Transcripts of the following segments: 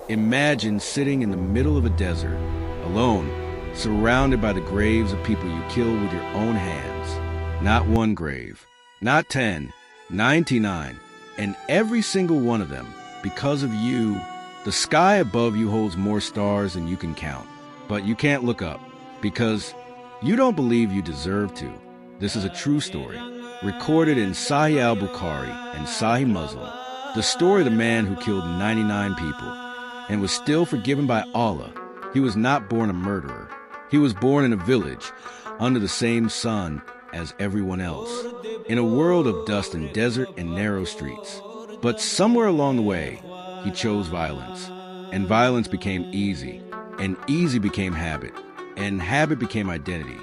Imagine sitting in the middle of a desert, alone, surrounded by the graves of people you killed with your own hands. Not one grave, not 10, 99, and every single one of them, because of you. The sky above you holds more stars than you can count, but you can't look up because you don't believe you deserve to. This is a true story, recorded in Sahih al-Bukhari and Sahih Muslim, the story of the man who killed 99 people and was still forgiven by Allah. He was not born a murderer. He was born in a village under the same sun as everyone else, in a world of dust and desert and narrow streets. But somewhere along the way, he chose violence, and violence became easy, and easy became habit, and habit became identity.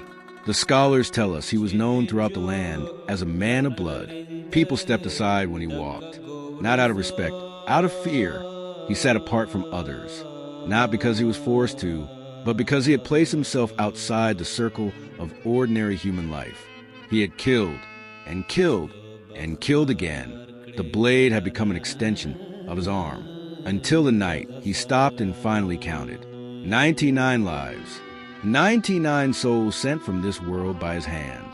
The scholars tell us he was known throughout the land as a man of blood. People stepped aside when he walked, not out of respect, out of fear. He sat apart from others, not because he was forced to, but because he had placed himself outside the circle of ordinary human life. He had killed, and killed, and killed again. The blade had become an extension of his arm, until the night he stopped and finally counted. 99 lives, 99 souls sent from this world by his hand.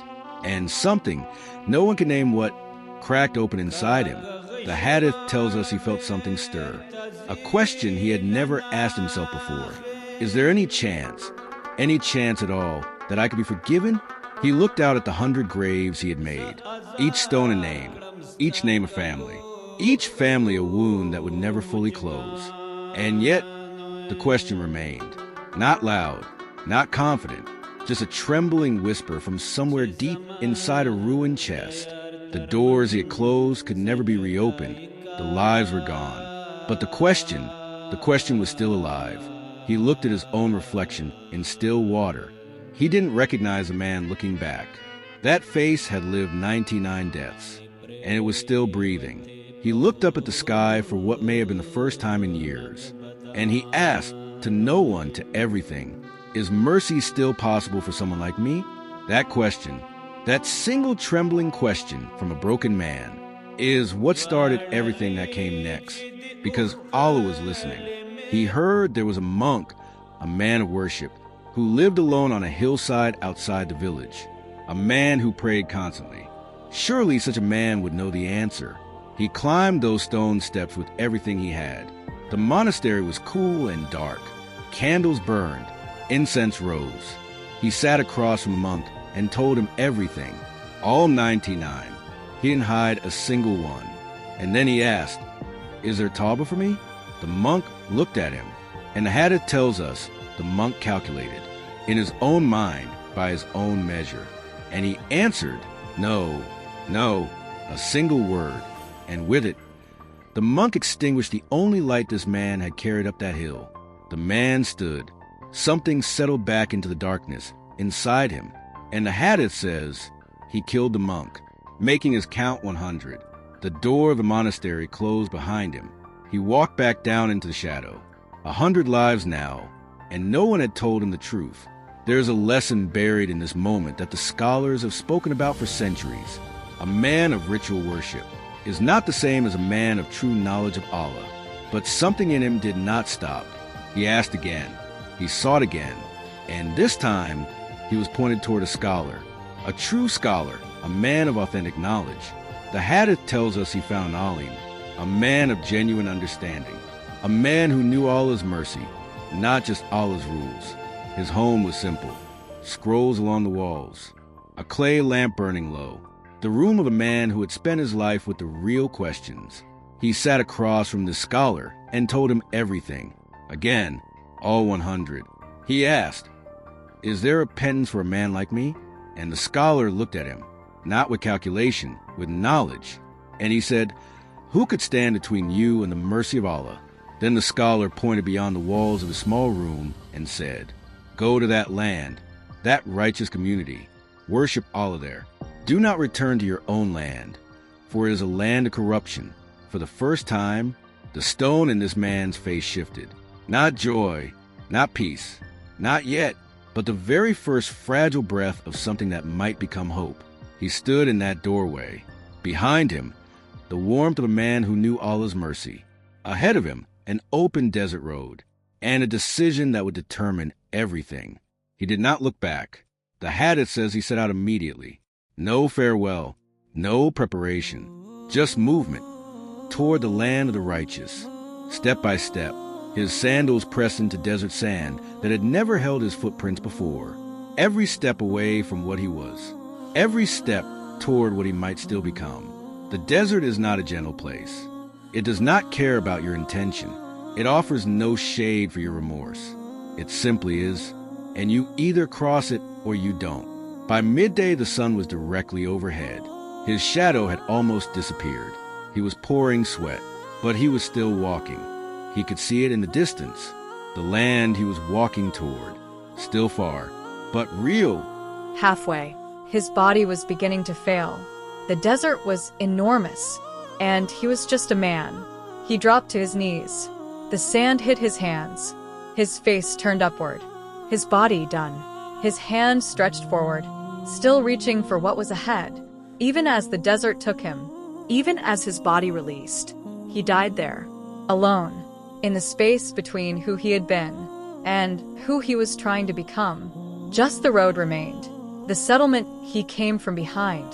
And something, no one can name what, cracked open inside him. The Hadith tells us he felt something stir, a question he had never asked himself before. Is there any chance at all, that I could be forgiven? He looked out at the 100 graves he had made, each stone a name, each name a family, each family a wound that would never fully close. And yet, the question remained, not loud, not confident, just a trembling whisper from somewhere deep inside a ruined chest. The doors he had closed could never be reopened. The lives were gone. But the question was still alive. He looked at his own reflection in still water. He didn't recognize a man looking back. That face had lived 99 deaths, and it was still breathing. He looked up at the sky for what may have been the first time in years, and he asked, to no one, to everything, is mercy still possible for someone like me? That question, that single trembling question from a broken man, is what started everything that came next, because Allah was listening. He heard there was a monk, a man of worship, who lived alone on a hillside outside the village, a man who prayed constantly. Surely such a man would know the answer. He climbed those stone steps with everything he had. The monastery was cool and dark. Candles burned. Incense rose. He sat across from the monk and told him everything, all 99. He didn't hide a single one. And then he asked, is there Tawbah for me? The monk looked at him, and the Hadith tells us the monk calculated, in his own mind, by his own measure. And he answered, no, a single word. And with it, the monk extinguished the only light this man had carried up that hill. The man stood. Something settled back into the darkness inside him. And the Hadith says he killed the monk, making his count 100. The door of the monastery closed behind him. He walked back down into the shadow. 100 lives now, and no one had told him the truth. There's a lesson buried in this moment that the scholars have spoken about for centuries. A man of ritual worship is not the same as a man of true knowledge of Allah. But something in him did not stop. He asked again. He sought again. And this time, he was pointed toward a scholar, a true scholar, a man of authentic knowledge. The Hadith tells us he found Alim, a man of genuine understanding, a man who knew Allah's mercy, not just Allah's rules. His home was simple, scrolls along the walls, a clay lamp burning low, the room of a man who had spent his life with the real questions. He sat across from this scholar and told him everything. Again, all 100. He asked, is there a penance for a man like me? And the scholar looked at him, not with calculation, with knowledge. And he said, who could stand between you and the mercy of Allah? Then the scholar pointed beyond the walls of a small room and said, go to that land, that righteous community. Worship Allah there. Do not return to your own land, for it is a land of corruption. For the first time, the stone in this man's face shifted. Not joy, not peace, not yet, but the very first fragile breath of something that might become hope. He stood in that doorway. Behind him, the warmth of a man who knew Allah's mercy. Ahead of him, an open desert road, and a decision that would determine everything. He did not look back. The Hadith says he set out immediately. No farewell, no preparation, just movement toward the land of the righteous. Step by step, his sandals pressed into desert sand that had never held his footprints before. Every step away from what he was. Every step toward what he might still become. The desert is not a gentle place. It does not care about your intention. It offers no shade for your remorse. It simply is, and you either cross it or you don't. By midday, the sun was directly overhead. His shadow had almost disappeared. He was pouring sweat, but he was still walking. He could see it in the distance, the land he was walking toward, still far, but real. Halfway, his body was beginning to fail. The desert was enormous, and he was just a man. He dropped to his knees. The sand hit his hands. His face turned upward. His body done. His hand stretched forward, still reaching for what was ahead. Even as the desert took him, even as his body released, he died there, alone, in the space between who he had been and who he was trying to become. Just the road remained, the settlement he came from behind,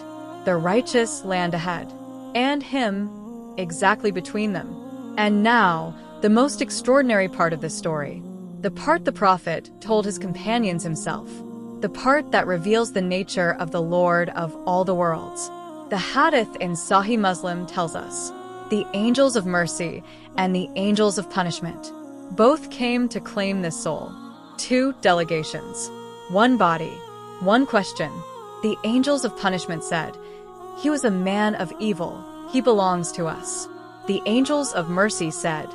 the righteous land ahead, and him exactly between them. And now, the most extraordinary part of this story, the part the prophet told his companions himself, the part that reveals the nature of the Lord of all the worlds. The Hadith in Sahih Muslim tells us, the angels of mercy and the angels of punishment both came to claim this soul. Two delegations, one body, one question. The angels of punishment said, "He was a man of evil, he belongs to us." The angels of mercy said,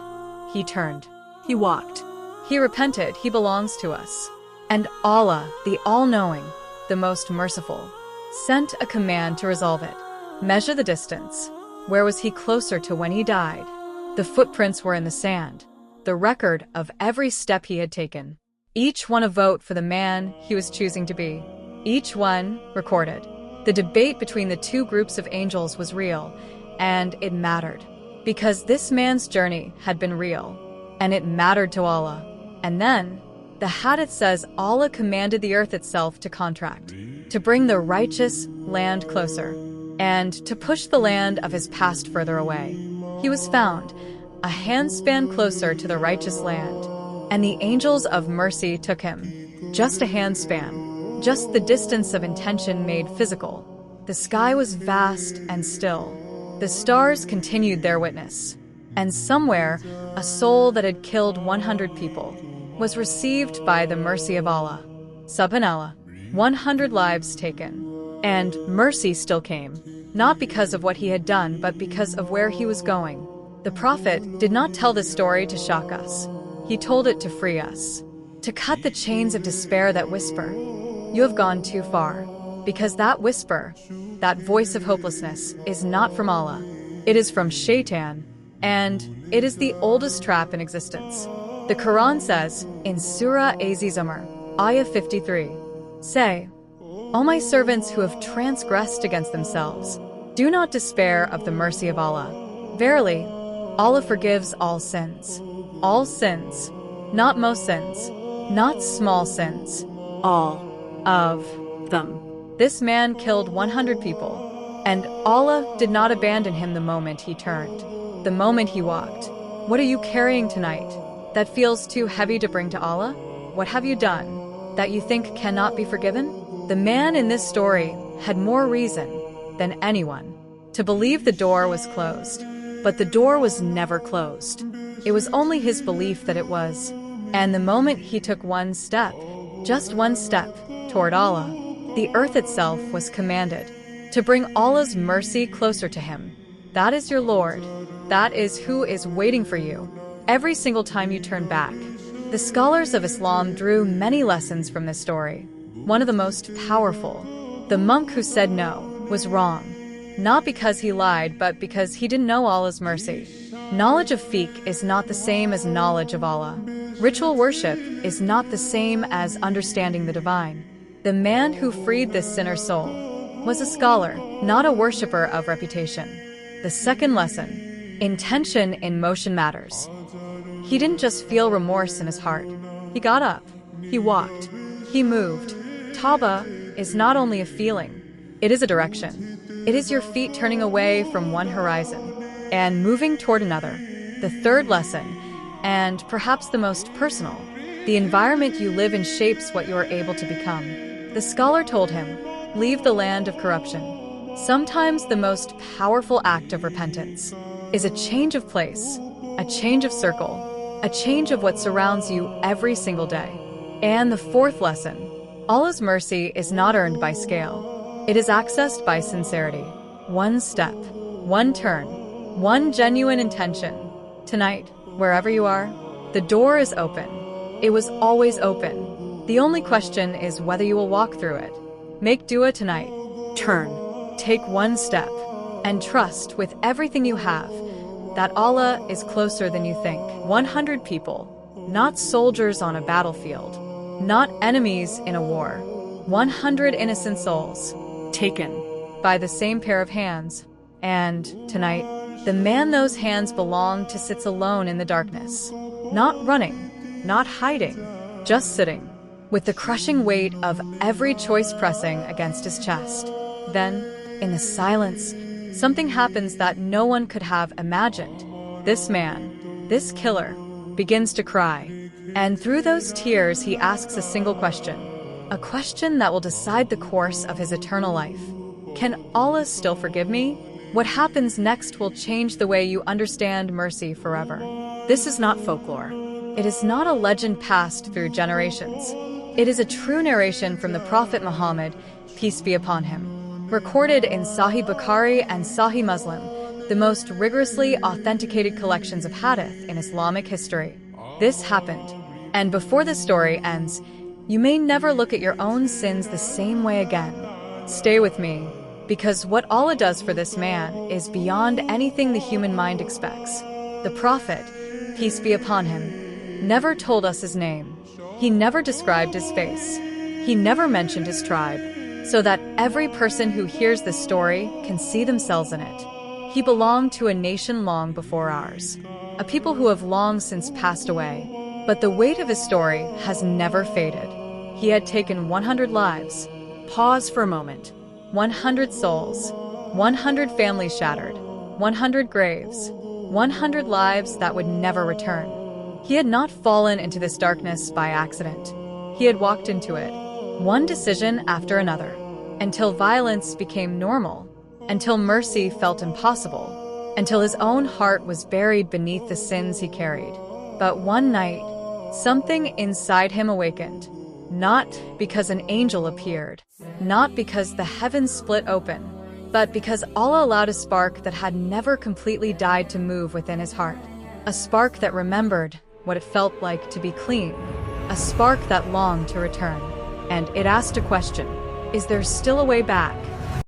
"He turned, he walked, he repented, he belongs to us." And Allah, the all-knowing, the most merciful, sent a command to resolve it. Measure the distance. Where was he closer to when he died? The footprints were in the sand, the record of every step he had taken. Each one a vote for the man he was choosing to be. Each one recorded. The debate between the two groups of angels was real, and it mattered. Because this man's journey had been real, and it mattered to Allah. And then, the Hadith says Allah commanded the earth itself to contract, to bring the righteous land closer, and to push the land of his past further away. He was found, a handspan closer to the righteous land, and the angels of mercy took him. Just a handspan, just the distance of intention made physical. The sky was vast and still. The stars continued their witness. And somewhere, a soul that had killed 100 people was received by the mercy of Allah. Subhanallah, 100 lives taken. And mercy still came, not because of what he had done, but because of where he was going. The Prophet did not tell this story to shock us. He told it to free us, to cut the chains of despair that whisper, "You have gone too far." Because that whisper, that voice of hopelessness, is not from Allah. It is from Shaitan, and it is the oldest trap in existence. The Quran says, in Surah Az-Zumar, Ayah 53, "Say, O my servants who have transgressed against themselves, do not despair of the mercy of Allah. Verily, Allah forgives all sins. All sins, not most sins, not small sins, all of them." This man killed 100 people, and Allah did not abandon him the moment he turned, the moment he walked. What are you carrying tonight that feels too heavy to bring to Allah? What have you done that you think cannot be forgiven? The man in this story had more reason than anyone to believe the door was closed, but the door was never closed. It was only his belief that it was. And the moment he took one step, just one step, toward Allah, the earth itself was commanded to bring Allah's mercy closer to him. That is your Lord. That is who is waiting for you every single time you turn back. The scholars of Islam drew many lessons from this story. One of the most powerful, the monk who said no, was wrong. Not because he lied, but because he didn't know Allah's mercy. Knowledge of fiqh is not the same as knowledge of Allah. Ritual worship is not the same as understanding the divine. The man who freed this sinner soul was a scholar, not a worshipper of reputation. The second lesson, intention in motion matters. He didn't just feel remorse in his heart. He got up. He walked. He moved. Tawbah is not only a feeling, it is a direction. It is your feet turning away from one horizon and moving toward another. The third lesson, and perhaps the most personal, the environment you live in shapes what you are able to become. The scholar told him, leave the land of corruption. Sometimes the most powerful act of repentance is a change of place, a change of circle, a change of what surrounds you every single day. And the fourth lesson, Allah's mercy is not earned by scale. It is accessed by sincerity. One step, one turn, one genuine intention. Tonight, wherever you are, the door is open. It was always open. The only question is whether you will walk through it. Make dua tonight. Turn. Take one step. And trust with everything you have that Allah is closer than you think. 100 people, not soldiers on a battlefield, not enemies in a war. 100 innocent souls, taken by the same pair of hands. And tonight, the man those hands belong to sits alone in the darkness, not running, not hiding, just sitting, with the crushing weight of every choice pressing against his chest. Then, in the silence, something happens that no one could have imagined. This man, this killer, begins to cry. And through those tears, he asks a single question. A question that will decide the course of his eternal life. Can Allah still forgive me? What happens next will change the way you understand mercy forever. This is not folklore. It is not a legend passed through generations. It is a true narration from the Prophet Muhammad, peace be upon him, recorded in Sahih Bukhari and Sahih Muslim, the most rigorously authenticated collections of Hadith in Islamic history. This happened, and before the story ends, you may never look at your own sins the same way again. Stay with me, because what Allah does for this man is beyond anything the human mind expects. The Prophet, peace be upon him, never told us his name. He never described his face. He never mentioned his tribe, so that every person who hears this story can see themselves in it. He belonged to a nation long before ours, a people who have long since passed away, but the weight of his story has never faded. He had taken 100 lives. Pause for a moment. 100 souls, 100 families shattered, 100 graves, 100 lives that would never return. He had not fallen into this darkness by accident. He had walked into it, one decision after another, until violence became normal, until mercy felt impossible, until his own heart was buried beneath the sins he carried. But one night, something inside him awakened. Not because an angel appeared, not because the heavens split open, but because Allah allowed a spark that had never completely died to move within his heart. A spark that remembered what it felt like to be clean. A spark that longed to return. And it asked a question: is there still a way back?